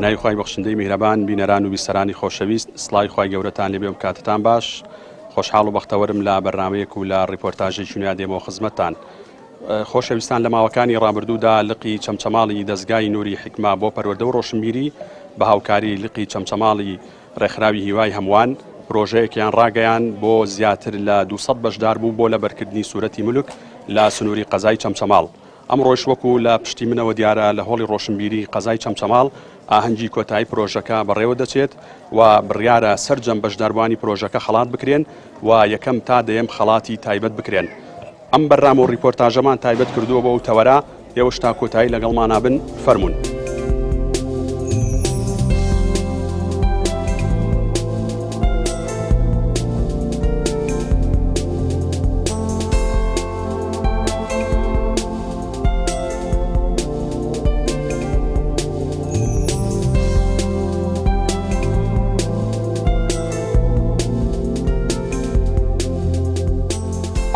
بەنای خوای بەخشندەی میهرەبان بینەران و بیسەرانی خۆشەویست سڵای خوای گەورەتان لێبێ کاتتان باش خۆشحاڵ و بەختەوەرم لە بەرنامەیەک و لە ڕیپۆرتاژێکی نوێ دێمەوە خزمەتتان. خۆشەویستان لە ماوەکانی ڕابردوودا لقی چەمچەماڵی دەستگای نووری حکما بۆ پەروەردە و ڕۆشنبیری بە هاوکاری لقی چەمچەماڵی ڕێکخراوی هیوای هەمووان پرۆژەیەکیان ڕاگەیان بۆ زیاتر لە 200 بەشدار بوو بۆ لەبەرکردنی سوورەتی مولک لە سنووری قەزای چەمچەماڵ. ئەمڕۆژ وەکو لە پشتی منەوە دیارە لە هۆڵی ڕۆشنبیری قەزای چەمچەماڵ ئاهەنگی کۆتایی پرۆژەکە بەڕێوە دەچێت و بڕیارە سەرجەم بەشداربوانی پرۆژەکە خەڵات بکرێن و یەکەم تا دەیەم خەڵاتی تایبەت بکرێن. ئەم بەرنامە و ریپۆرتاژەمان تایبەت کردووە بۆ تەوەرە ئێوەش تا کۆتایی لەگەڵمانابن فەرموون.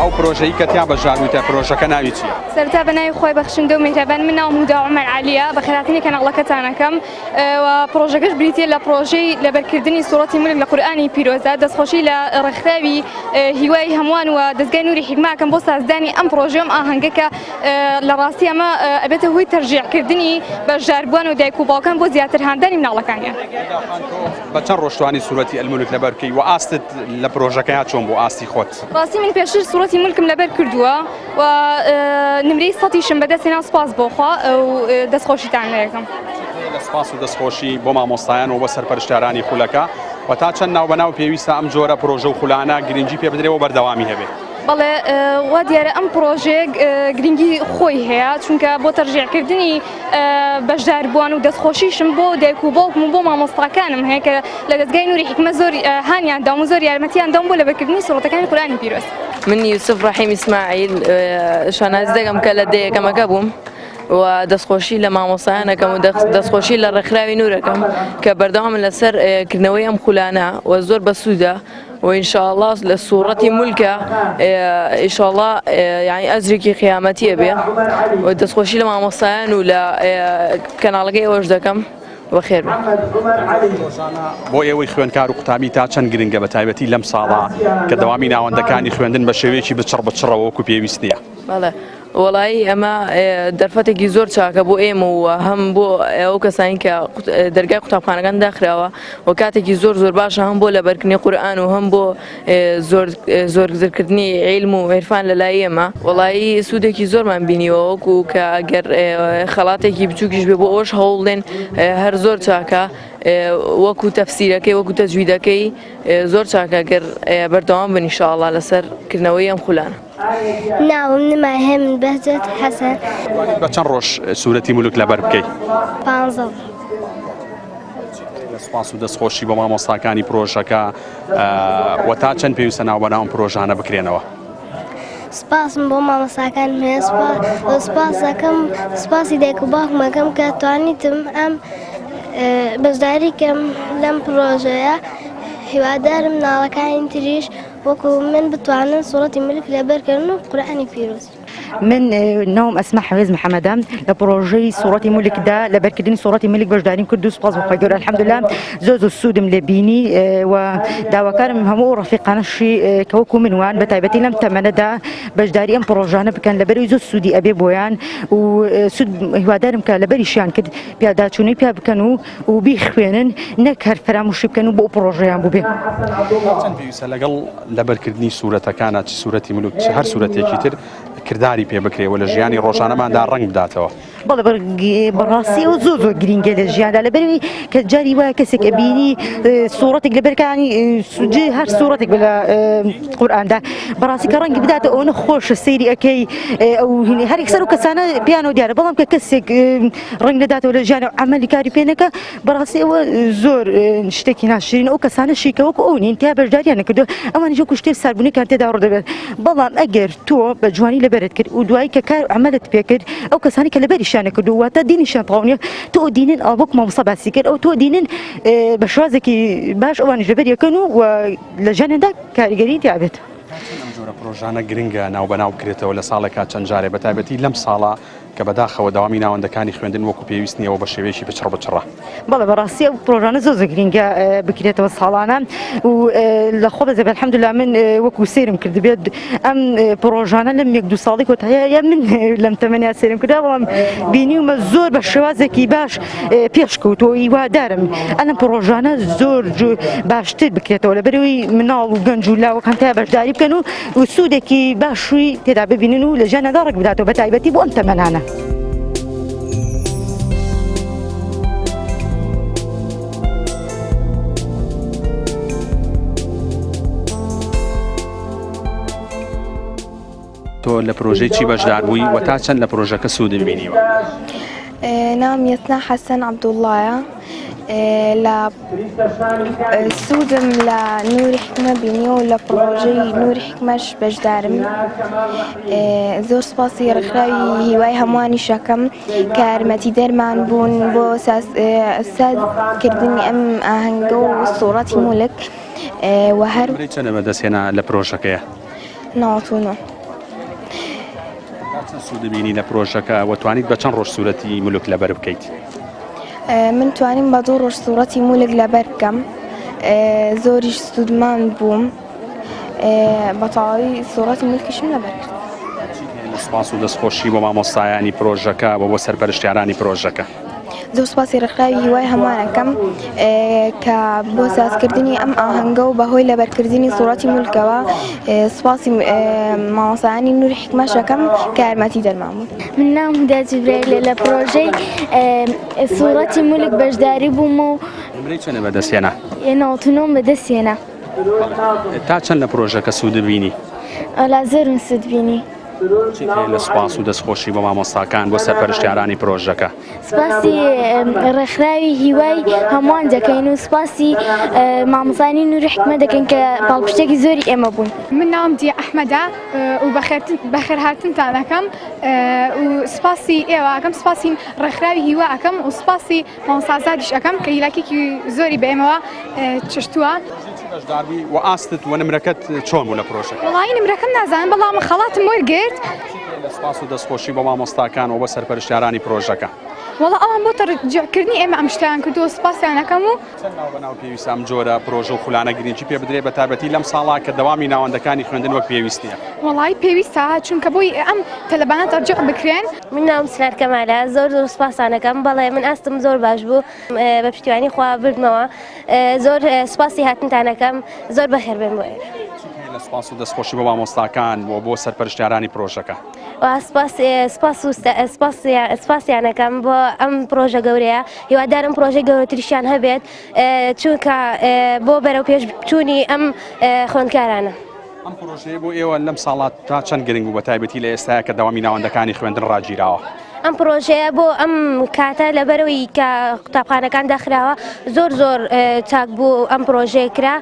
ئەو پرۆژەی کە تیا بەژارویتە پرۆژەکە ناوی چییە؟ سەرەتا بەناوی خۆی بەخشندە و میهرەبان من ناوم هودا عومەر عەلیە بە خێراتنی کەناڵەکەتانەکەم و پرۆژەکەش بریتیە لە پرۆژەی لەبەرکردنی سوورەتی مولک لە قورئانی پیرۆزە دەستخۆشی لە ڕێکخراوی هیوای هەمووان و دەستگای نووری حکماکەم بۆ سازدانی ئەم پرۆژەم ئاهەنگەکە لە ڕاستی ئەمە ئەبێتە هۆی تەرجیعکردنی بەشداربووان و دایک و باوکان بۆ زیاتر هاندانی مناڵەکانیان. بە چەند ڕۆژتوانی سوورەتی ئەلمولک لەبەر بکەی و ئاستت لە پرۆژەکەیان چۆن بۆ ئاستی خۆت؟ ڕاستی من پێشتر سوورەتی مولکم لەبەر کردووە و نمرەی سەدیشم بەدەستێنا سوپاس بۆخوا و دەستخۆشیتان لە یەکەم. سپاس و دەستخۆشی بۆ مامۆستایان و بە سەرپەرشتیارانی خولەکە و تا چەند ناوبەناو پێویستە ئەم جۆرە پرۆژە و خولانە گرنگی پێ بدرێەوە بەردەوامی هەبێت. بەڵێ وا دیارە ئەم پرۆژەیە گرنگی خۆی هەیە چونکە بۆ تەرجیعکردنی بەشداربووان و دەستخۆشیشم بۆ دایک و باوکم و بۆ مامۆستاکانم هەیە کە لە دەستگای نووری حکمە زۆر هانیان دام و زۆر یارمەتیان دام بۆ لەبەرکردنی سوورەتەکانی قورئانی پیرۆز. من یوسف ڕەحیم ئیسماعیل شانازی دەکەم کە لە دەیەکەمەکە بووم و دەستخۆشی لە مامۆستایانەکەم و دەستخۆشی لە ڕێکخراوی نوورەکەم کە بەردەوام لەسەر کردنەوەی ئەم خولانە و زۆر بەسوودە و ئینشاءالله لە سوورەتی مولکە ئینشاءالله یعنی ئەجرێکی قیامەتیە بێ و دەستخۆشی لە مامۆستایان و لە کەناڵەکەی ئەوەش دەکەم بەخێر بێ. بۆ ئێوەی خوێندکار و قوتابی تا چەند گرنگە بە تایبەتی لەم ساڵا کە دەوامی ناوەندەکانی خوێندن بە شێوەیەکی بچڕ وەکو پێویست نییە؟ بەڵێ وڵایی ئەمە دەرفەتێکی زۆر چاکە بۆ ئێمە و هەم بۆ ئەو کەسانی کە دەرگای قوتابخانەکان داخراوە و کاتێکی زۆر باشە هەم بۆ لەبەرکردنی قورئان و هەم بۆ زۆرگرکردنی عیلم و عێرفان لە لای ئێمە. وڵایی سوودێکی زۆرمان بینیوە وەکو کە ئەگەر خەڵاتێکی بچووکیش بێ بۆ ئەوش هەوڵدێن هەر زۆر چاکە وەکو تەفسیرەکەی وەکو تەجویدەکەی زۆر چاکە گەر بەردەوام بن ئینشاءالله لەسەرکردنەوەی ئەم خولانە. ناوم نمایە من بەهجەت حەسەن. بە چەند ڕۆژ سوورەتی مولک لەبەر بکەی؟ 15. سپاس و دەستخۆشی بۆ مامۆستاکانی پرۆژەکە و تا چەند پێویستە ناوبەناو ئەم پرۆژانە بکرێنەوە؟ سپاسم بۆ مامۆستاکانم هەیە سپاس دەکەم سپاسی دایک و باوکمەکەم کە توانیتم ئەم بەشداری کەم لەم پرۆژەیە هیوادارم ناڵەکانی تریش وەکو من بتوانن سوورەتی مولک لەبەرکردن و قورئانی پیرۆز. من ناوم ئەسما حەوێز محەمەدە لە پرۆژەی سوورەتی مولکدا لەبەرکردنی سوورەتی مولک بەشداریم کرد و سوپاس بۆ خۆی گەورە الحەمدوللا زۆر سوودم لێ بینی و داواکارم هەموو ڕەفیقانەشی کە وەکو منوان بە تایبەتی لەم تەمەنەدا بەشداری ئەم پرۆژانە بکەن لەبەرەوەی زۆر سوودی ئەبێ بۆیان و سوود هیوادارم کە لەبەریشیان کرد پیاداچوونەی پیا بکەن و بیخوێنن نەک هەر فەرامۆشی بکەن و بۆ پرۆژەیان بوو بێ. چەند پێویستە لەگەڵ لەبەرکردنی سوورەتەکانە چ سوورەتی مولک چ هەر سوورەتێکی تر کردداری پێ بکرێەوە لە ژیانی ڕۆژانەماندا ڕنگ بداتەوە؟ بەڵێ بەڕاستی ئەو زۆر گرینگە لە ژیاندا لەبەرەوەی کە جاری وایە کەسێک ئەبینی سوورەتێک لەبەرکانی هەر سوورەتێک لە قورئاندا بەڕاستی کە ڕەنگی بداتە ئەوە خۆشە سەیری ئەەکەی ئەو هەر یەکسەر و کەسانە پیانەوە دیارە بەڵام کە کەسێک ڕنگ نەداتەوە لە ژیانە عەمەلی کاری پێنەکە بەڕاستی ئەوە زۆر شتێکی ناشرین ئەو کەسانەشی کە وەکو ئەو نین تیا بەشداریان نەکردو ئەوانیش وەکو شتێ ساربوونەکان تێدا ڕوودەبێت. بەڵام ئەگەر تۆ بە جوانی لەبەرت کرد و دوایی کە کار عەمەلت پێ کرد ئەو کەسانی کە لەبەریشیان نەکردو واتە دینیشیان تەواو نییە تۆ دینن وەکو مامۆستا باسی کرد ئەو تۆ دینن بە شوازێکی باش ئەوانیش لەبەر یەکەن و لە ژیانێدا کاریگەری تیا بێت. ئەم جۆرە پرۆژانە گرنگە ناوبەناو بکرێتەوە لە ساڵێکا چەند جارێ بە تایبەتی لەم ساڵە کە بەداخەوە داوامی ناوەندەکانی خوێندن وەکو پێویستنیەوە بە شێوەیەکی بچڕ بچڕە. بەڵێ بەڕاستی ئەو پرۆژانە زۆر گرینگە بکرێتەوە ساڵانە و لە خۆ بەزێ الحەمدوللا من وەکو سێرم کرد بێت ئەم پرۆژانە لەم یەک دوو ساڵی کۆتایە من لەم تەمەنیا سێرم کردا بەڵام بینیومە زۆر بە شێوازێکی باش پێشکەوتەوە هیوادارم ئەم پرۆژانە زۆر باشتر بکرێتەوە لەبەرەوەی مناڵ و گەنج و لاوەکان تا بەشداری بکەن و سوودێکی باشووی تێدا ببینن و لە ژیانەدا ڕێک بداتەوە بە تایبەتی بۆ ئەم تەمەنانە. تۆ لە پرۆژەی چی بەشدار بووی و تا چەند لە پرۆژەکە سوود ببینیوە؟ نام يثنى حسن عبد الله لا سودم لا نور حكمة بيني ولا بروجي نور حكمة بجدارم زور سباسي رخراوي هواي هماني شكم كارمتي درمان بون بو أستاذ كردني أم هنجو صورتي مولك وهر چەندە بەدەست هێنا لە پرۆژەکەیە؟ ناوتونو چەند سوود بینی لە پرۆژەکە وەتوانیت بە چەند ڕۆژ سوورەتی مولک لەبەر بکەیت؟ من توانیم بە دوو ڕۆژ سوورەتی مولک لەبەر بکەم زۆریش سوودمان بووم بەتەواوی سوورەتی مولکیشم لەبەر کرد. سپاس و دەستخۆشی بۆ مامۆستایانی پرۆژەکە و بۆ سەرپەرشتیارانی پرۆژەکە. زۆر سپاسی ڕێکخراوی هیوای هەمووانەکەم کە بۆ سازکردنی ئەم ئاهەنگە و بەهۆی لەبەرکردنی سوورەتی مولکەوە سپاسی مامۆستایانی نور حکمەشەکەم کە یارمەتی دەرمان بوون. من نام هودا جبرائیل لە پرۆژەی سوورەتی مولک بەشداری بووم و نمرەی چەندە بەدەستهێنا؟ 99 بەدەستهێنا. تا چەند لە پرۆژەکە سوود بینی؟ ئەلا زۆرم سوود بینی. لە سوپاس و دەستخۆشی بۆ مامۆستاکان بۆ سەرپەرشتیارانی پرۆژەکە. سپاسی ڕێکخراوی هیوای هەمووان دەکەین و سپاسی مامۆستایانی نوری حکمە دەکەین کە پاڵپشتێکی زۆری ئێمە بوون. من نام دیە ئەحمەدە و بەخێرهاتنتان دەکەم و سپاسی ئێوە ئەەکەم سپاسی ڕێکخراوی هیوا ئەەکەم و سپاسی مامۆستازادیش ئەەکەم کە هیلاکێکی زۆری بە ئێمەوە چشتووە. بەشداربووی و ئاستت و نمرەکەت چۆن بوو لە پرۆژەکە؟ وەڵی نمرەکەم نازانم بەڵام خەڵاتم وەرگرت. لە سپاس و دەستخۆشی بۆ مامۆستاکان و بۆ سەرپەرشتیارانی پرۆژەکە. وەڵا ئەوان بۆ تەرجیعکردنی ئێمە ئەم شتیان کردووە سپاسیانەکەم و چەند ناو بەناو پێویستە ئەم جۆرە پرۆژە و خولانە گرنگی پێ بدرێت بە تایبەتی لەم ساڵا کە دەوامی ناوەندەکانی خوێندن وەک پێویستیە؟ وەڵی پێویستە چونکە بۆی ئەم تەلەبانە تەرجیع بکرێن. من نام سلات کەمالە زۆر سپاسانەکەم بەڵێ من ئاستم زۆر باش بوو بە پشتیوانی خوا بردمەوە زۆر سپاسی هاتنتانەکەم زۆر بەخێر بێن بۆ ئێرە. لە سپاس و دەستخۆشی بۆ مامۆستاکان و بۆ سەرپەرشتیارانی پرۆژەکە. سپاسیانەکەم بۆ ئەم پرۆژە گەورەیە هیوادارم پرۆژەی گەورەتریشیان هەبێت چونکە بۆ بەرەو پێش بچوونی ئەم خوێندکارانە. ئەم پرۆژەیە بۆ ئێوە لەم ساڵات تا چەند گرنگ بوو بە تایبەتی لە ئێستاە کە دەوامی ناوەندەکانی خوێندن ڕاگیراوە؟ ئەم پرۆژەیە بۆ ئەم کاتە لەبەرەوەی کە قوتابخانەکان داخراوە زۆر چاک بوو ئەم پرۆژەیە کرا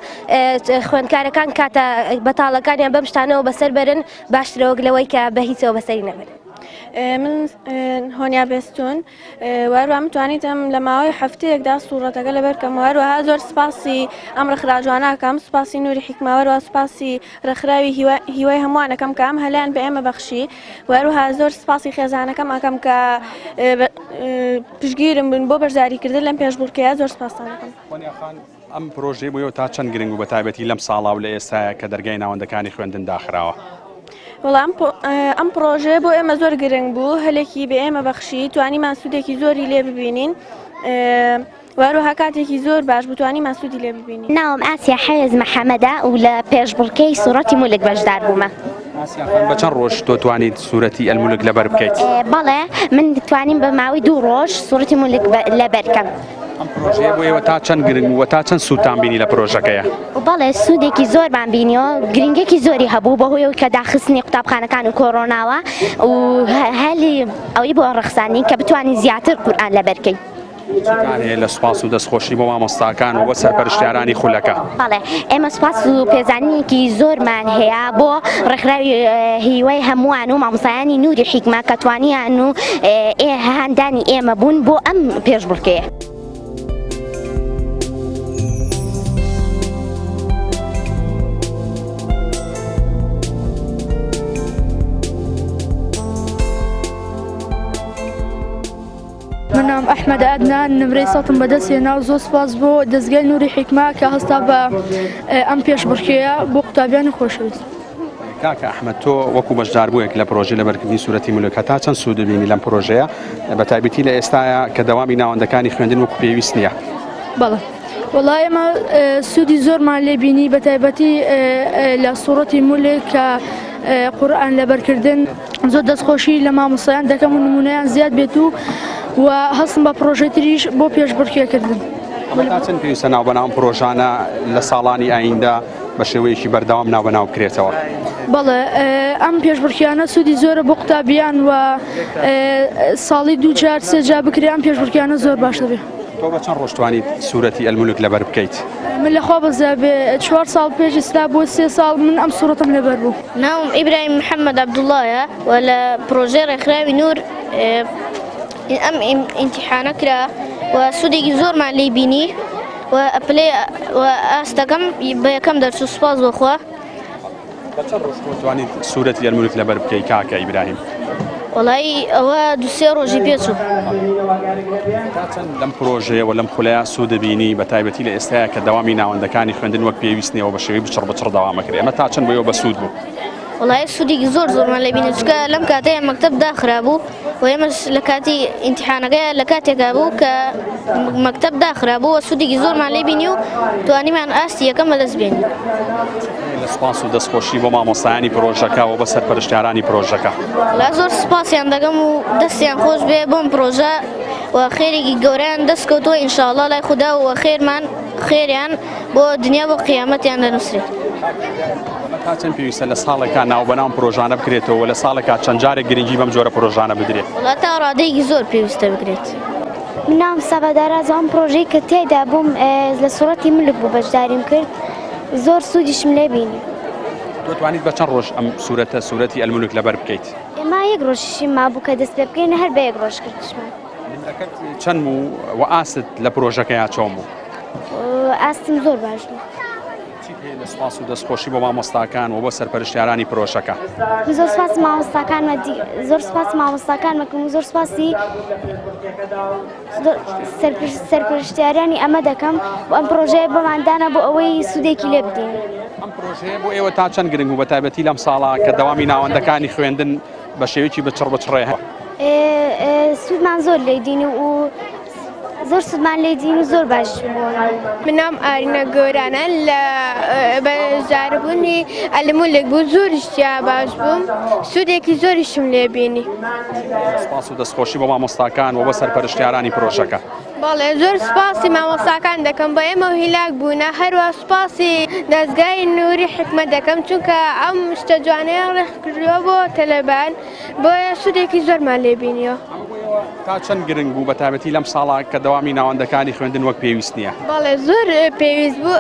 خوێندکارەکان کاتە بەتاڵەکانیان بەم شتانەوە بەسەر بەرن باشترەوە لەوەی کە بە هیچەوە بەسەری نەبن. من هۆنیا بێستون وەروە متوانیتم لە ماوەی هەفتەیەکدا سوورەتەکە لەبەرکەم وەروەها زۆر سپاسی ئەم ڕێکخراوانەکەم سپاسی نوری حکمە وەروە سپاسی ڕێکخراوی هیوای هەمووانەکەم کە ئەم هەلایان بە ئێمە بەخشی وەروەها زۆر سپاسی خێزانەکەم ئەەکەم کە پشگیرم بوون بۆ بەشداریکردن لەم پێشبڕکەیە زۆر سپاسانەکەم. ئەم پرۆژەی بۆ تا چەند گرنگ و بە تایبەتی لەم ساڵا و لە ئێستاە کە دەرگای ناوەندەکانی خوێندن داخراوە؟ وەڵام ئەم پرۆژێ بۆ ئێمە زۆر گرنگ بوو هەلێکی بە ئێمە بەخشی توانیمان سوودێکی زۆری لێ ببینین وەروەها کاتێکی زۆر باش بتوانانی ماسوودی لێ ببینین. ناوم ئاسیا حەیز محەممەدە و لە پێشبڕکەی سوورەتی مولک بەشدار بوومە. بە چەند ڕۆژ تۆ توانیت سوورەتی ئەلمولک لەبەر بکەیت؟ بەڵێ من دەتوانیم بە ماوەی 2 ڕۆژ سوورەتی مولک لەبەر بکەم. ئەم پرۆژەیە بۆ ئێوە تا چەند گرنگ و تا چەند سوودتان بینی لە پرۆژەکەیە؟ بەڵێ سوودێکی زۆرمان بینیەوە گرنگێکی زۆری هەبوو بەهۆی کە داخستنی قوتابخانەکان و کۆڕۆناوە و هەلی ئەوەی بۆ ڕەخسانی کە بتوانین زیاتر قورئان لەبەرکەین. هەیە لە سوپاس و دەستخۆشی بۆ مامۆستاکان و بۆ سەرپەرشتیارانی خولەکە. بەڵێ ئێمە سوپاس و پێزانینێکی زۆرمان هەیە بۆ ڕێکخراوی هیوای هەمووان و مامۆستایانی نوری حکمە کە توانیان و هاندانی ئێمە بوون بۆ ئەم پێشبڕکەیە. من نام ئەحمەد ئەدنان نمرەی سەڵتم بەدەستێنا و زۆر سوپاس بۆ دەستگای نووری حیکما کە هەستا بە ئەم پێشبڕکێیە بۆ قوتابیانی خۆشەویست. کاکە ئەحمەد تۆ وەکو بەشداربوویەک لە پرۆژە لەبەرکردنی سوورەتی مولک هەتا چەند سوود دەبینی لەم پرۆژەیە بە تایبەتی لە ئێستاە کە دەوامی ناوەندەکانی خوێندن وەکو پێویست نییە؟ بەڵێ وەڵای ئێمە سوودی زۆرمان لێبینی بە تایبەتی لە سوورەتی مولک کە قورئان لەبەرکردن زۆر دەستخۆشی لە مامۆستایان دەکەم و نمونەیان زیاد بێت و هەستم بە پرۆژەی تریش بۆ پێشبڕکێکردن. تا چەند پێویستە ناوبەناو پرۆژانە لە ساڵانی ئایندا بە شێوەیەکی بەردەوام ناوبەناو بکرێتەوە؟ بەڵێ ئەم پێشبڕکیانە سوودی زۆرە بۆ قوتابیان و ساڵی دوو جار سێ جار بکرێ ئەم پێشبڕکیانە زۆر باش دەبێت. تۆ بە چەند ڕۆژ توانیت سوورەتی ئەلمولک لەبەر بکەیت؟ من لەخوا بەزە بێ 4 ساڵ پێش ئێستا بۆ 3 ساڵ من ئەم سوورەتم لەبەر بوو. ناوم ئیبراهیم محەممەد عەبدوڵڵایە و لە پرۆژەی ڕێکخراوی نور ئەم ئیمتیحانە کرا و سوودێکی زۆرمان لێ بینی و ئەپلێ ئاس دەکەم بە یەکەم دەرچوو سوپاس بۆخوا. بە چەند ڕۆژ توانیت سوورەتی ئەلمولک لەبەر بکەیت کاکە ئیبراهیم؟ وەڵی ئەوە دوسێ ڕۆژی پێچوو. تا چەند لەم پرۆژەیە و لەم خولەیە سوود دەبینی بە تایبەتی لە ئێستاە کە دەوامی ناوەندەکانی خوێندن وەک پێویست نیەوە بە شێوەی بچڕ بچڕ داوامەکرێ ئەمە تا چەند بۆ ئێوە بە سوود بوو؟ وڵای سوودێکی زۆرمان لێبینی چکە لەم کاتەیە مەکتەب داخرابوو و ئێمەش لە کاتی ئیمتیحانەکەی لە کاتێکا بوو کە مەکتەب داخرابوو و سوودێکی زۆرمان لێبینی و توانیمان ئاستی یەکەم بەدەست بێنی. لە سوپاس و دەستخۆشی بۆ مامۆستایانی پرۆژەکە و بە سەرپەرشتیارانی پرۆژەکە. لا زۆر سوپاسیان دەگەم و دەستیان خۆش بێ بۆم پرۆژە و خێرێکی گەورەیان دەستکەوتووە ئینشاءڵڵا لای خودا و خێریان بۆ دنیا بۆ قیامەتیان دەنووسێت. تا چەند پێویستە لە ساڵێکا ناوبەناو پرۆژانە بکرێتەوە لە ساڵێکا چەند جارێک گرنگی بەم جۆرە پرۆژانە بدرێت؟ وڵات تا ڕادەیەکی زۆر پێویستە بکرێت. من نام سەبەدارە ئەم پرۆژەی کە تێدا بووم لە سوورەتی مولک بوو بەشداریم کرد زۆر سوودیشم لێ بینی. دەتوانیت بە چەند ڕۆژ ئەم سوورەتی ئەلمولک لەبەر بکەیت؟ ئێمە یەک ڕۆژیشی مابوو کە دەست پێ بکەین هەر بە یەک ڕۆژ کردشمان. چەند و ئاست لە پرۆژەکەیان چۆن بوو؟ ئاستم زۆر باش بوو. لە سوپاس و دەستخۆشی بۆ مامۆستاکان و بۆ سەرپەرشتیارانی پرۆژەکە. زۆر سوپاس زۆر سوپاس مامۆستاکانمەکەم و زۆر سوپاسی سەرپەرشتیارانی ئەمە دەکەم و ئەم پرۆژەیە بەماندانە بۆ ئەوەی سوودێکی لێ بدەین. ئەم پرۆژەیە بۆ ئێوە تا چەند گرنگ و بە تایبەتی لەم ساڵا کە دەوامی ناوەندەکانی خوێندن بە شێوەیەکی بچڕ بچڕێ؟ سوودمان زۆر لێ دینی و زۆر سوودمان لێ دین و زۆر باش بوومان. من نام ئارینە گۆرانە لە بەشداربوونی ئەلمولک بوو زۆریشتیا باش بووم سوودێکی زۆریشم لێ بینی. سوپاس و دەستخۆشی بۆ مامۆستاکان و بە سەرپەرشتیارانی پرۆژەکە. بەڵێ زۆر سوپاسی مامۆستاکان دەکەم بە ئێمە هیلاک بوونە هەروە سوپاسی دەستگای نووری حکمە دەکەم چونکە ئەم شتە جوانەیە ڕێککردووە بۆ تەلەبان بۆیە سوودێکی زۆرمان لێ بینیەوە. تا چەند گرنگ بوو بە تایبەتی لەم ساڵا کە دەوامی ناوەندەکانی خوێندن وەک پێویست نییە؟ بەڵێ زۆر پێویست بوو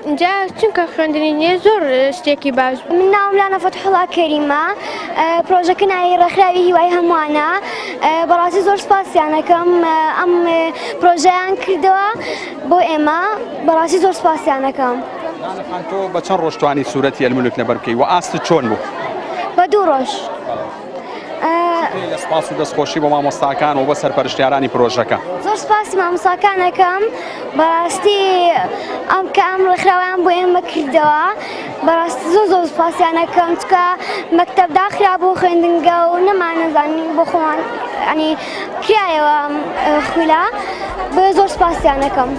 اینجا چونکە خوێندنی نییە زۆر شتێکی باش بوو. من ناوم لانا فەتحوڵا کەریمە پرۆژەکە ناوی ڕێکخراوی هیوای هەمووانە بەڕاستی زۆر سوپاسیانەکەم ئەم پرۆژەیان کردەوە بۆ ئێمە بەڕاستی زۆر سوپاسیانەکەم. تۆ بە چەند ڕۆژ توانیت سوورەتی ئەلمولک لەبەر بکەیت و ئاستت چۆن بوو؟ بە 2 ڕۆژ. لە سوپاس و دەستخۆشی بۆ مامۆستاکان و بە سەرپەرشتیارانی پرۆژەکە. زۆر سوپاسی مامۆستاکانەکەم بەڕاستی ئەم کە ئەم ڕێکخراویان بۆ ئێمە کردەوە بەڕاستی زۆر سوپاسیانەکەم چکە مەکتەب داخرابوو خوێندنگە و نەمانەزانی بۆ خۆمان ینی کرایەوە خولا بۆ زۆر سوپاسیانەکەم.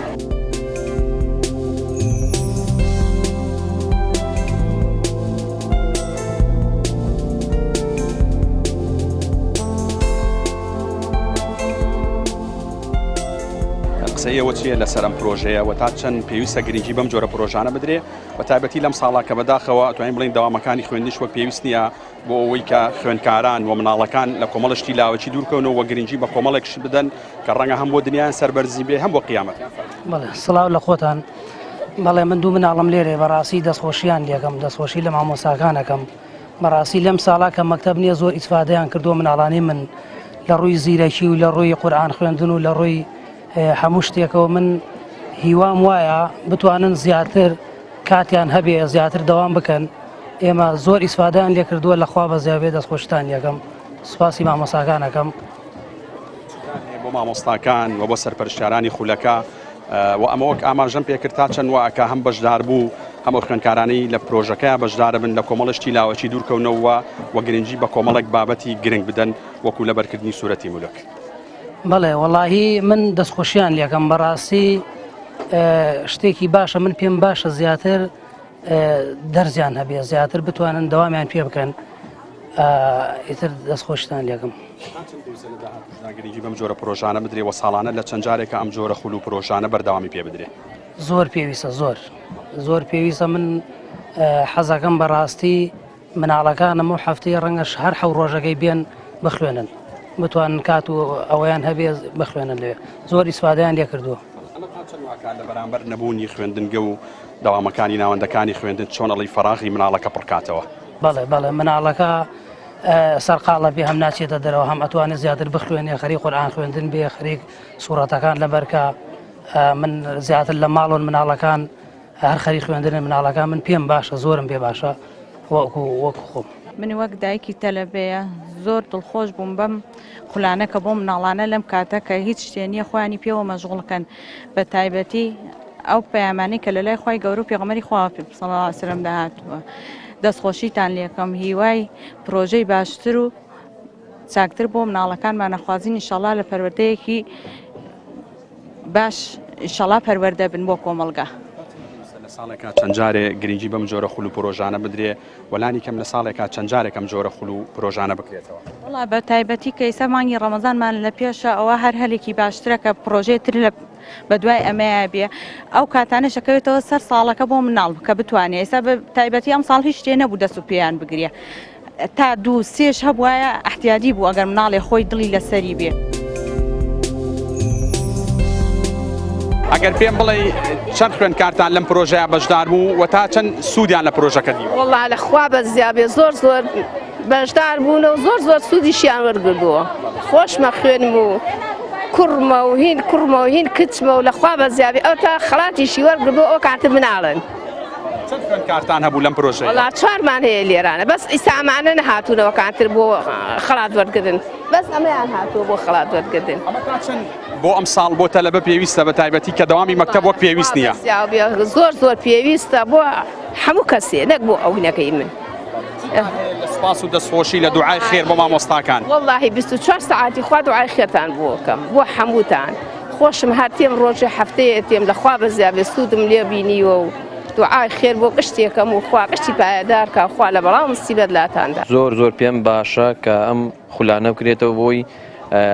قسەیەوە چیە لەسەر ئەم پرۆژەیە و تا چەند پێویستە گرنگی بەم جۆرە پرۆژانە بدرێ و تایبەتی لەم ساڵا کە بەداخەوە توانین بڵین دەوامەکانی خوێندنیش وەک پێویست نییە بۆ ئەوەی کە خوێندکاران و مناڵەکان لە کۆمەڵشتی لاوەکی دوورکەونەوە و گرنگی بە کۆمەڵێکش بدەن کە ڕەنگە هەم بۆ دنیایان سەربەرزی بێ هەم بۆ قیامەت. بەڵێ سڵاو لە خۆتان. بەڵێ من دوو مناڵم لێرێ بەڕاستی دەستخۆشییان لێکم دەستخۆشی لە مامۆستاکانەکەم بەڕاستی لەم ساڵا کە مەکتەب نییە زۆر ئیسفادەیان کردو مناڵانی من لە ڕووی زیرەکی و لە ڕووی قورئان خوێندن و لە ڕووی هەموو شتێکەوە من هیوام وایە بتوانن زیاتر کاتیان هەبێ زیاتر دەوام بکەن. ئێمە زۆر ئیسفادەیان لێ کردووە لەخوا بە زیابێ دەستخۆشتان یەکەم سوپاسی مامۆستاکانەکەم. بۆ بۆ مامۆستاکان و بۆ سەرپەرشتیارانی خولەکە و ئەمە وەک ئاماژەم پێکرد تا چەند واکە هەم بەشدار بوو هەم خوێندکارانەی لە پرۆژەکە بەشدارە بن لە کۆمەڵشتی لاوەچی دوورکەونەوە و گرنگی بە کۆمەڵێک بابەتی گرنگ بدەن وەکو لە بەرکردنی سوورەتی مولک. بەڵێ وەڵاهی من دەستخۆشیان لێکم بەڕاستی شتێکی باشە من پێم باشە زیاتر دەرزیان هەبێ زیاتر بتوانن دەوامیان پێ بکەن ئیتر دەستخۆشتان لێکم. گرنگی بەم جۆرە پرۆژانە بدرێ و ساڵانە لە چەند جارێکە ئەم جۆرە خول و پرۆژانە بەردەوامی پێ بدرێ. زۆر پێویستە زۆر پێویستە من حەزەکەم بەڕاستی مناڵەکانم و هەفتەی ڕەنگەش هەر حەو ڕۆژەکەی بێن بخوێنن بتوانن کات و ئەوەیان هەبێ بخوێنن لێ زۆر ئیسفادەیان لێ کردووە. لە بەرامبەر نەبوونی خوێندنگە و داوامەکانی ناوەندەکانی خوێندن چۆن ئەڵی فەراغی مناڵەکە پڕکاتەوە. بەڵێ مناڵەکە سەرقاڵە بێ هەم ناچێتە دەرەوە هەم ئەتوانێت زیاتر بخوێنێ خەریک قورئان خوێندن بێ خەریک سوورەتەکان لەبەرکە من زیاتر لە ماڵۆن مناڵەکان هەر خەریک خوێندنە مناڵەکان من پێم باشە زۆرم پێ باشە وەکو خۆم. من وەک دایکی تەلەبەیە زۆر دڵخۆش بووم بەم خولانەکە بۆ مناڵانە لەم کاتە کە هیچ شتێنیە خۆیانی پێوە مەشغوڵکەن بە تایبەتی ئەو پەیامانەی کە لە لای خۆی گەورە و پێغەمبەری خوا صلی الله علیه و سلم داهاتووە. دەستخۆشیتان لێکم هیوای پرۆژەی باشتر و چاکتر بۆ مناڵەکانمان نەخوازین ئینشەڵا لە پەروەردەیەکی باش ئینشەڵا پەروەردە بن بۆ کۆمەڵگا. لە ساڵێکا چەند جارێ گرنگی بەم جۆرە خول و پرۆژانە بدرێ وەلانی کەم لە ساڵێکا چەند جارێک ئەم جۆرە خول و پرۆژانە بکرێتەوە. وڵا بە تایبەتی کە ئێستا مانگی ڕەمەزانمان لە پێشە ئەوە هەر هەلێکی باشترە کە پرۆژەی تر لە بەدوای ئەمەیە بێ ئەو کاتانە شەکەوێتەوە سەر ساڵەکە بۆ مناڵ کە بتوانێت ئێستا بە تایبەتی ئەم ساڵ هیچ شتێ نەبوو دەست و پێیان بگرێ تا 2-3 هەبوایە احتیاجی بوو ئەگەر مناڵێ خۆی دڵی لەسەری بێ. ئەگەر پێم بڵێ چەند خوێندکارتان لەم پرۆژەیە بەشدار بوو و تا چەند سوودیان لە پرۆژەکە دیوە؟ وەڵا لەخوا بەزیابێ زۆر بەشدار بوون و زۆر سوودیشیان وەرگردووە خۆشمە خوێنم و کوڕمە و هین کچمە و لەخوا بەزیابێ ئەو تا خەڵاتیشی وەرگردووە ئەو کاتە مناڵن. چەند خوێندکارتان هەبوو لەم پرۆژەیە؟ وەڵا 4مان هەیە لێرانە بەس ئیسامانە نەهاتوونەوە کاتر بۆ خەڵات وەرگردن بەس ئەمەیان هاتووە بۆ خەڵات وەرگردن. ئەمە تا چەند بۆ ئەم ساڵ بۆ تەلەبە پێویستە بە تایبەتی کە دەوامی مەکتەب وەک پێویست نییە؟ زۆر پێویستە بۆ هەموو کەسێ نەک بۆ ئەوینەکەی من. سپاس و دەستخۆشی لە دوعای خێر بۆ مامۆستاکان. وەڵاهی 24 ساعتی خوا دوعای خێرتان بۆکەم بۆ هەمووتان خۆشم هەر تێم ڕۆژێ هەفتەیە تێم لەخوا بەزیابێ سوودم لێ بینیوە و دوعای خێر بۆ قشتێکەم و خوا قشتی پایەدار کە خوا لە بەڵام مصیبەت لاتاندا. زۆر پێم باشە کە ئەم خولانە بکرێتەوە بۆی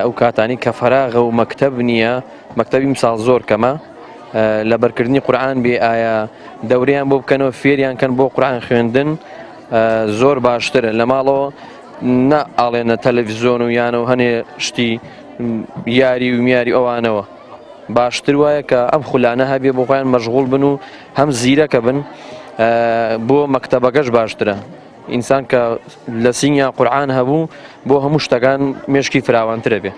ئەو کاتانی کە فەراغە و مەکتەب نییە مەکتەبی مثال زۆر کەمە لە بەرکردنی قورئان بێ ئایا دەورەیان بۆ بکەنەوە فێریان کەن بۆ قورئان خوێندن زۆر باشترە لە ماڵەوە نە ئاڵێنە تەلەڤیزۆن و یانە و هەنێ شتی یاری و میاری ئەوانەوە باشتر وایە کە ئەم خولانە هەبێ بۆ خۆیان مەشغوڵ بن و هەم زیرەکە بن بۆ مەکتەبەکەش باشترە ئینسان کە لە سینیا قورئان هەبوو بۆ هەموو شتەکان مێشکی فراوانترە بێ.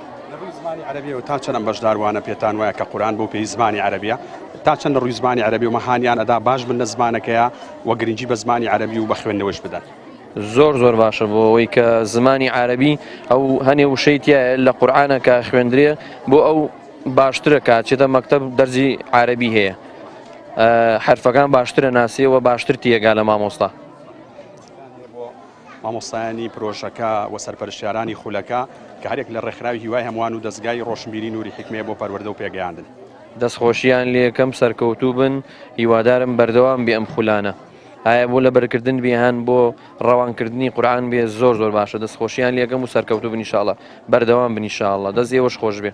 زمانی عەرەبی و تا چەند ئەم بەشداروانە پێتان وایە کە قورئان بۆ پێی زمانی عەرەبیە تا چەند ڕووی زمانی عەرەبی و مەهانیان ئەدا باش بن لە زمانەکەیە و گرنگی بە زمانی عەرەبی و بە خوێندنەوەش بدەن؟ زۆر باشە بۆ ئەوەی کە زمانی عەرەبی ئەو هەنێ وشەیتە لە قورئانە کە خوێندرێ بۆ ئەو باشترە کە چێتە مەکتەب دەرزی عەرەبی هەیە حرفەکان باشترە ناسیەوە باشتر تێگا لە مامۆستا. مامۆستایانی پرۆژەکە و سەرپەرشتیارانی خولەکە کە هەرێک لە ڕێکخراوی هیوای هەمووان و دەستگای ڕۆشنبیری نووری حکمێ بۆ پەروەردە و پێگەیاندن. دەستخۆشییان لێکەم سەرکەوتوو بن هیوادارم بەردەوام بێ ئەم خولانە ئایا بۆ لە بەرکردن بێهان بۆ ڕەوانکردنی قورئان بێ زۆر باشە دەستخۆشییان لێکەم و سەرکەوتوو بن ئینشاءڵڵا بەردەوام بن ئینشاءڵڵا دەست ئێوەش خۆش بێ.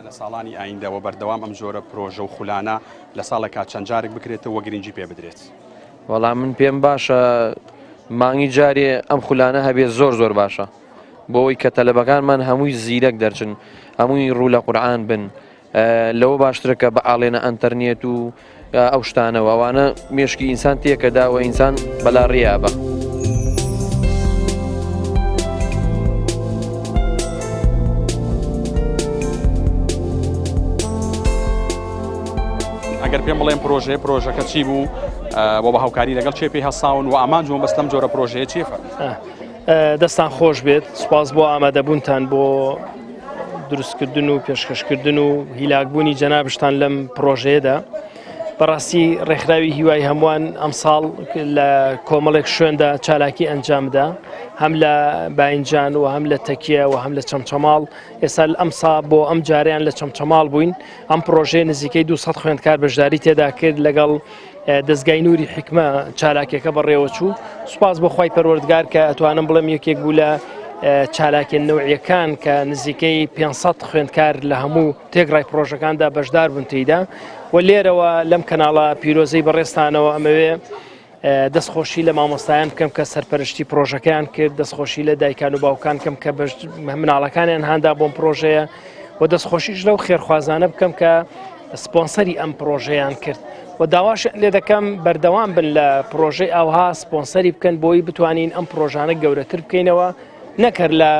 لە ساڵانی ئایندەوە بەردەوام ئەم جۆرە پرۆژە و خولانە لە ساڵێکا چەند جارێک بکرێتەوە گرنگی پێ بدرێت؟ وەڵام من پێم باشە مانگی جارێ ئەم خولانە هەبێ زۆر باشە بۆ ئەوی کە تەلەبەکانمان هەمووی زیرەک دەرچن هەمووی ڕوو لە قورئان بن لەوە باشترە کە بە ئاڵێنە ئەنتەرنێت و ئەو شتانەوە ئەوانە مێشکی ئینسان تێکەداوە ئینسان بەلا ڕێیابە. ئەگەر پێم بڵێم پرۆژەکە چی بوو بۆ بە هاوکاری لەگەڵ چێ پێی هەساون و ئامانجوم بەستەم جۆرە پرۆژەیە چێفە؟ دەستان خۆش بێت سوپاس بۆ ئامادەبوونتان بۆ دروستکردن و پێشکەشکردن و هیلاکبوونی جەنابشتان لەم پرۆژەیەدا بەڕاستی ڕێکخراوی هیوای هەمووان ئەم ساڵ لە کۆمەڵێک شوێندا چالاکی ئەنجامدا هەم لە باینجان و هەم لە تەکیە و هەم لە چەمچەماڵ ئێستا ئەمسا بۆ ئەم جاریان لە چەمچەماڵ بووین ئەم پرۆژەیە نزیکەی 200 خوێندکار بەشداری تێدا کرد لەگەڵ دەستگای نووری حکمە چالاکیەکە بەڕێوە چوو سوپاس بۆ خوای پەروەردگار کە ئەتوانم بڵێم یەکێک بوو لە چالاکیە نەوعیەکان کە نزیکەی 500 خوێندکار لە هەموو تێگڕای پرۆژەکاندا بەشدار بوون تێیدا و لێرەوە لەم کەناڵە پیرۆزەی بەڕێستانەوە ئەمەوێ دەستخۆشی لە مامۆستایان بکەم کە سەرپەرشتی پرۆژەکەیان کرد دەستخۆشی لە دایکان و باوکان کەم کە مناڵەکانیان هاندا بۆم پرۆژەیە و دەستخۆشیش لەو خێرخوازانە بکەم کە سپۆنسەری ئەم پرۆژەیان کرد و داواش لێ دەکەم بەردەوام بن لە پرۆژەی ئەوها سپۆنسەری بکەن بۆی بتوانین ئەم پرۆژانە گەورەتر بکەینەوە نەکرد لە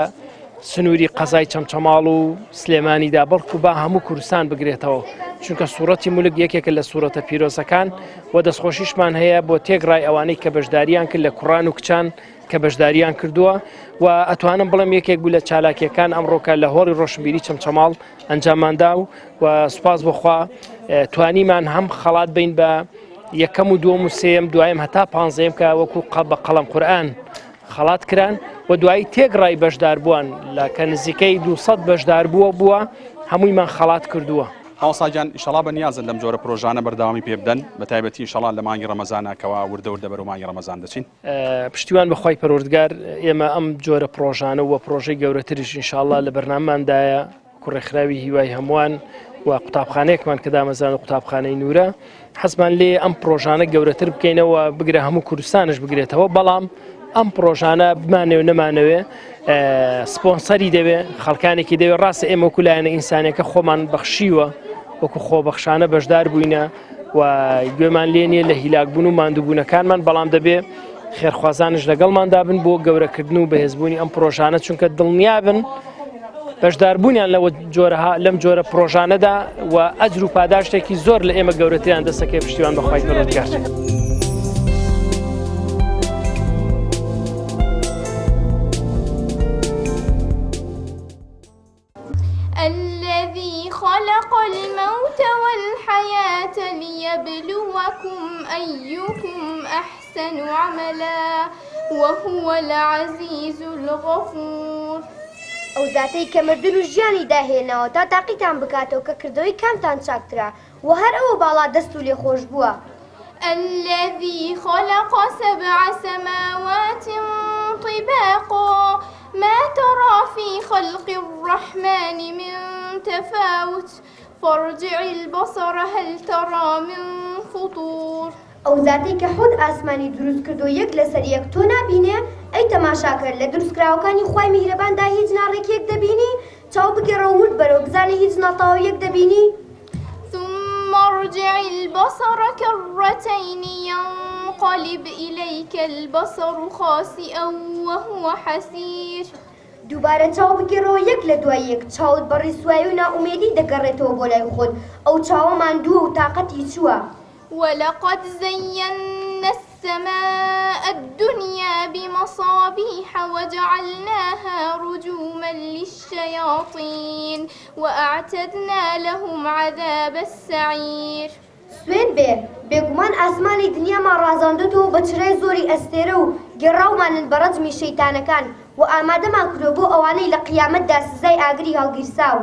سنووری قەزای چەمچەماڵ و سلێمانیدا بەڵکو با هەموو کوردستان بگرێتەوە چونکە سوورەتی مولک یەکێکە لە سوورەتە پیرۆزەکان و دەستخۆشیشمان هەیە بۆ تێگڕای ئەوانەی کە بەشداریان کرد لە کوڕان و کچان کە بەشداریان کردووە و ئەتوانم بڵم یەکێک بوو لە چالاکیەکان ئەمڕۆکە لە هۆڵی ڕۆشنبیری چەمچەماڵ ئەنجاماندا و سوپاس بۆخوا توانیمان هەم خەڵات بین بە یەکەم و دووەم و سێم دوایم هەتا پانزەیەم کە وەکو بە قەڵەم قورئان خەڵات کران و دوایی تێگڕای بەشدار بووان لە کە نزیکەی 200 بەشدار بووە هەموویمان خەڵات کردووە. هاوساجان ئینشەڵا بەنیازن لەم جۆرە پرۆژانە بەردەوامی پێ بدەن بە تایبەتی ئینشەڵا لە مانگی ڕەمەزانەکەوە وردە بەرەو مانگی ڕەمەزان دەچین. پشتیوان بەخوای پەروەردگار ئێمە ئەم جۆرە پرۆژانە و پرۆژەی گەورەتریش ئینشەڵا لە بەرنامەماندایە کوڕێکخراوی هیوای هەمووان و قوتابخانەیەکمان کە دامەزان و قوتابخانەی نورە حەزمان لێ ئەم پرۆژانە گەورەتر بکەینەوە بگرە هەموو کوردستانش بگرێتەوە بەڵام ئەم پرۆژانە بمانەوە نەمانەوێ سپۆنسەری دەوێ خەڵکانێکی دەوێ ڕاستە ئێمە وەکولایەنە ئینسانەکە خۆمان بەخشیوە وەکو خۆبەخشانە بەشدار بووینە و گوێمان لێ نیە لە هیلاکبوون و ماندووبوونەکانمان بەڵام دەبێ خێرخوازانش لەگەڵماندا بن بۆ گەورەکردن و بەهێزبوونی ئەم پرۆژانە چونکە دڵنیا بن بەشداربوونیان لەم جۆرە پرۆژانەدا و ئەجر و پاداشتێکی زۆر لە ئێمە گەورەتریان دەسەکەی پشتیوان بەخوای پەروەردگار. الذي خلق الموت والحياة ليبلوكم أيكم أحسن عملا وهو العزيز الغفور. ئەو زاتەی کە مردن و ژیانی داهێنەوە تا تاقیتان بکاتەوە کە کردەوەی کامتان چاکترا و هەر ئەوە باڵا دەست و لێخۆش بووە. الذي خلق 7 سماوات طباقا ما ترى في خلق الرحمن من تفاوت فارجع البصر هل ترى من فطور. ئەو زاتەی کە خۆت ئاسمانی دروست کردو یەک لەسەر یەک تۆ نابینێ ئەی تەماشاکرد لە دروستکراوەکانی خوای میهرەباندا هیچ ناڕێکێک دەبینی چاو بگەڕە ورد بەرەو بزانێ هیچ نەتاویەک دەبینی. ثم ارجع البصر كرتين ينقلب إليك البصر خاسئا وهو حسير. دووبارە چاو بگەڕەوە یەک لە دوای یەک چاوت بەڕی سوای و ناومێدی دەگەڕێتەوە بۆ لای خۆت ئەو چاوە ماندووە و تاقەتی چووە. ولقد زينا السماء الدنيا بمصابيح وجعلناها رجوما للشياطين وأعتدنا لهم عذاب السعير. سوێن بێگومان ئاسمانی دنیامان ڕازاندوێتەوە بە چرای زۆری ئەستێرە و گێڕاومانن بە ڕەجمی شەیتانەکان و ئامادەمان کردو بۆ ئەوانەی لە قیامەتدا سزای ئاگری هەڵگیرساو.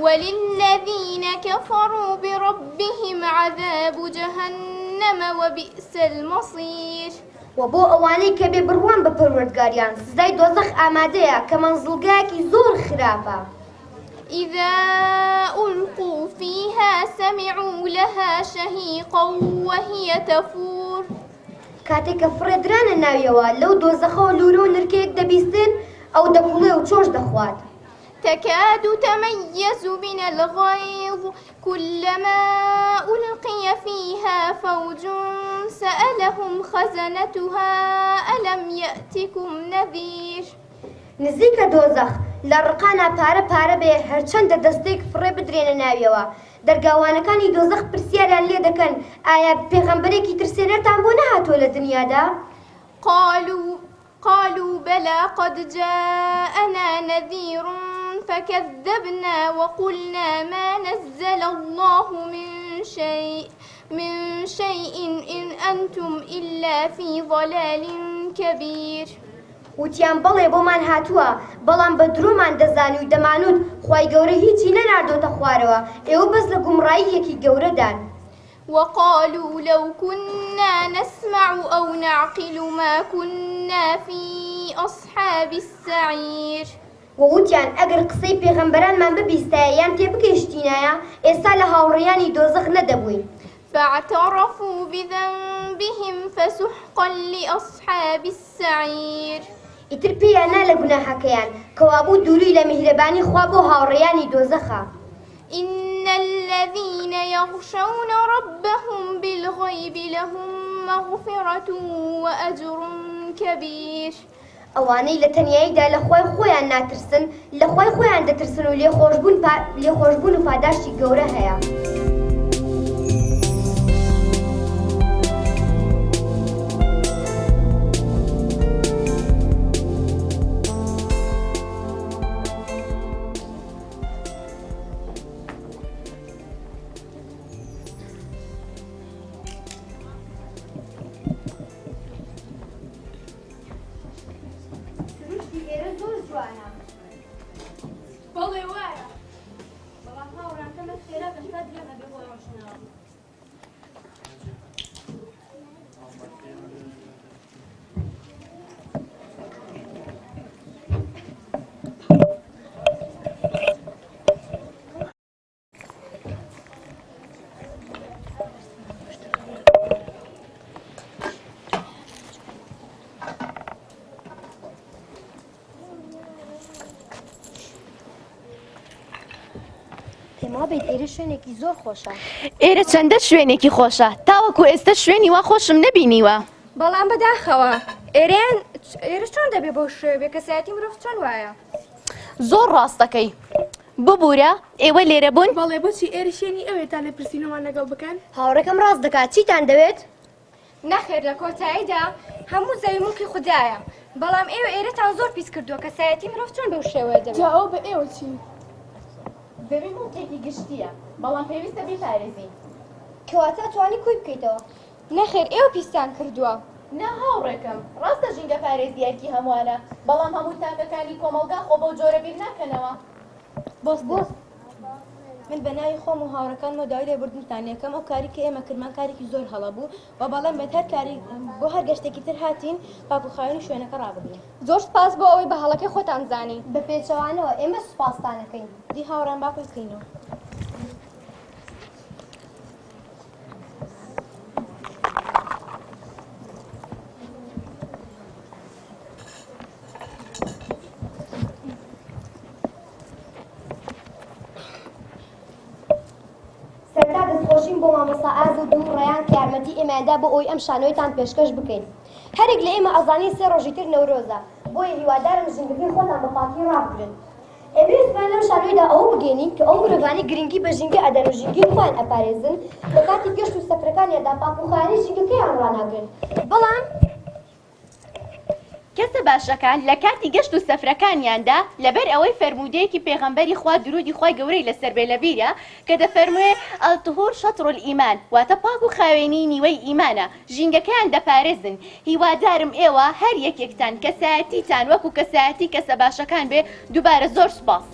وللذين كفروا بربهم عذاب جهنم وبئس المصير. وبو ئەوانەی کە بێ بڕوان بە پەروەردگاریان سزای دۆزەخ ئامادەیە کە مەنزڵگایەکی زۆر خراپە. إذا ألقوا فيها سمعوا لها شهيقا وهي تفور. کاتێک کە فڕێدرانە ناویەوە لەو دۆزەخەوە لورە و نرکەیەک دەبیستن ئەو دەکوڵێ و چۆش دەخوات. تكاد تميز من الغيظ كلما ألقي فيها فوج سألهم خزنتها ألم يأتكم نذير. نزیکە دۆزەخ لە ڕقانە پارە بێ هەرچەندە دەستێک فڕێ بدرێنە ناویەوە دەرگاوانەکانی دۆزەخ پرسیاریان لێ دەکەن ئایا پێغەمبەرێکی ترسێنەرتان بۆ نەهاتۆ لە دنیادا؟ قالوا بلى قد جاءنا نذير فكذبنا وقلنا ما نزل الله من شيء إن أنتم إلا في ضلال كبير. وتیان بەڵێ بۆمان هاتووە بەڵام بە درۆمان دەزانی و دەمانوت خوای گەورە هیچی نەناردۆتە خوارەوە ئێوە بەس لە گومڕاییەکی گەورەدان. وقالوا لو كنا نسمع أو نعقل ما كنا في أصحاب السعير. ووتیان ئەگەر قسەی پێغەمبەرانمان ببیستایە یان تێبگەیشتینایە ئێستا لە هاوڕێیانی دۆزەخ نەدەبووین. فاعترفوا بذنبهم فسحقا لأصحاب السعير. ئیتر پێیاننا لە گوناحەکەیان کەوابوو دووری لە میهرەبانی خوا بۆ هاوڕێیانی دۆزەخە. إن الذين يخشون ربهم بالغيب لهم مغفرة وأجر كبير. ئەوانەی لە تەنیاییدا لە خوای خۆیان ناترسن لە خوای خۆیان دەترسن و لێخۆشبوون و پاداشتی گەورە هەیە. بەڵێ وایە بەڵام هاوڕانکەمە خێرا بەشتا دیێ هەبێ بۆ ڕۆژنەوە. پێمابێت ئێرە شوێنێکی زۆر خۆشە. ئێرە چەندە شوێنێکی خۆشە تاوەکو ئێستا شوێنی وا خۆشم نەبینیوە. بەڵام بەداخەوە ئێرە چۆن دەبێ بۆ شوێ کەسایەتی مرۆڤ چۆن وایە؟ زۆر ڕاستەکەی ببوورە ئێوە لێرە بوون؟ بەڵێ بۆچی ئێرە شوێنی ئەوێ تا لە پرسیینەوەمان لەگەڵ بکەن؟ هاوڕێکەم ڕاست دەکات چیتان دەوێت؟ نەخێر لە کۆتاییدا هەموو زەوی مڵکی خوددایە بەڵام ئێوە ئێرەتان زۆر پیس کردووە کەسایەتی مرۆڤ چۆن بەو شێوەیە دەبێت؟ جا ئەو بە ئێوە چی؟ زەوی مڵکێکی گشتیە بەڵام پێویستە بیپارێزین. کەواتە توانی کوی بکەیتەوە؟ نەخێر ئێوە پیسان کردووە. نا هاوڕێکم ڕاستە ژینگە پارێزیەکی هەمووانە بەڵام هەموو تاکەکانی کۆمەلگا خۆ بەو جۆرە بیر ناکەنەوە. بۆس من بە ناوی خۆم و هاوڕەکانمە داوای لێبوردنتان یەکەم ئەو کاری کە ئێمە کردمان کارێکی زۆر هەڵە بوو و بەڵام بێت هەر کاری بۆ هەر گەشتێکی تر هاتین پاکوخاوین و شوێنەکە ڕابگرین. زۆر سپاس بۆ ئەوەی بە هەڵەکەی خۆتان زانی. بە پێچەوانەوە ئێمە سوپاستانەکەین. دی هاوڕێم باکوی بکەینەوە. سەرتا دەستخۆشین بۆ مامۆستا ئاز و دوو ڕێیان کە یارمەتی ئێمەدا بۆ ئەوی ئەم شانۆیتان پێشکەش بکەین. هەرێک لە ئێمە ئەزانی سێ ڕۆژی تر نەورۆزە بۆیە هیوادارم ژینگەکەی خۆتان بە پاکی ڕابگرن. ئێمەویستمان لەم شانۆیدا ئەوە بگەینین کە ئەو مرۆڤانی گرنگی بە ژینگە ئەدەن و ژینگەی خۆیان ئەپارێزن لە کاتی گەشت و سەفرەکانیاندا پاکوخایانی ژینگەکەیان ڕاناگرن. بەڵام کەسە باشەکان لە کاتی گەشت و سەفرەکانیاندا لەبەر ئەوەی فەرمودەیەکی پێغەمبەری خوا درودی خوای گەورەی لەسەر بێ لەبیرە کە دەفەرموێ ئەلتهور شەتر الئیمان واتە پاک و خاوێنی نیوەی ئیمانە ژینگەکەیان دەپارێزن. هیوادارم ئێوە هەر یەکێکتان کەسایەتیتان وەکو کەسایەتی کەسە باشەکان بێ دووبارە زۆر سوپاس.